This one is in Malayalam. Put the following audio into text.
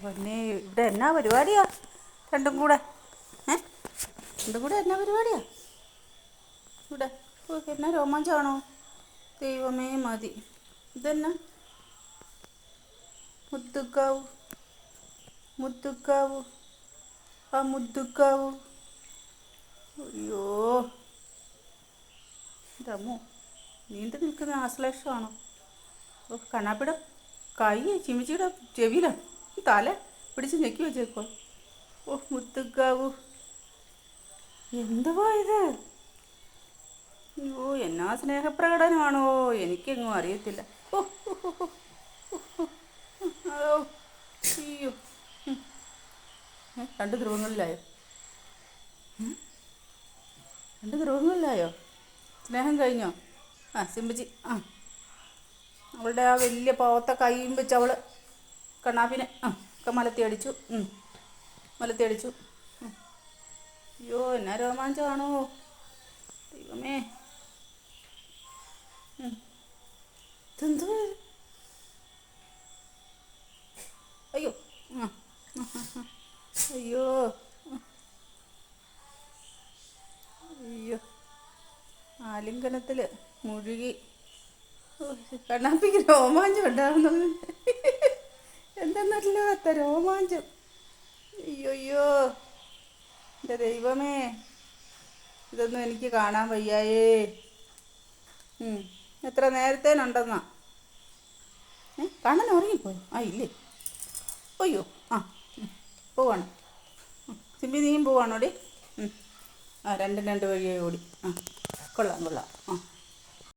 പൊന്നേ, ഇവിടെ എന്നാ പരിപാടിയാ? രണ്ടും കൂടെ രണ്ടും കൂടെ എന്നാ പരിപാടിയാ ഇവിടെ? എന്നാ രോമാഞ്ചമാണോ? ദൈവമേ മതി. ഇതെന്നാ മുത്തുക്കാവു മുത്തുക്കാവു ആ മുത്തുക്കാവു. അയ്യോ, ഇതമ്മോ, നീണ്ടു നിൽക്കുന്ന ആശ്ലേഷമാണോ? ഓ, കണ്ണാപ്പിയുടെ കൈ ചിമിച്ചിയുടെ ചെവിയിലാണ്, തല പിടിച്ച് ഞെക്കി വെച്ചേക്കോ. ഓ മുത്തുക്കാവു, എന്തുവാ ഇത്? അയ്യോ, എന്നാ സ്നേഹപ്രകടനമാണോ? എനിക്കെങ്ങും അറിയത്തില്ല. ഓ ഓ, അയ്യോ, രണ്ട് ധ്രുവങ്ങളിലായോ? രണ്ട് ധ്രുവങ്ങളിലായോ? സ്നേഹം കഴിഞ്ഞോ? സിമ്പച്ചി അവളുടെ ആ വലിയ പാവത്തെ കൈയും വെച്ച് അവൾ കണ്ണാപ്പിനെ ഒക്കെ മലത്തി അടിച്ചു. അയ്യോ, എന്നാ രോമാഞ്ചമാണോ ദൈവമേ. ഇതെന്തോ? അയ്യോ അയ്യോ അയ്യോ, ആലിംഗനത്തിൽ മുഴുകി. കണ്ണാപ്പിക്ക് രോമാഞ്ചം ഉണ്ടാകുന്നത് എന്തെന്നല്ലാത്ത രോമാഞ്ചം. അയ്യോ, എൻ്റെ ദൈവമേ, ഇതൊന്നും എനിക്ക് കാണാൻ വയ്യായേ. എത്ര നേരത്തേനുണ്ടെന്നാ? കണ്ണൻ ഉറങ്ങിപ്പോയോ? ഇല്ലേ? അയ്യോ, പോവാണ്. സിമ്പി, നീയും പോവാണോടി? രണ്ടും രണ്ട് വഴിയായി ഓടി. കൊള്ളാം.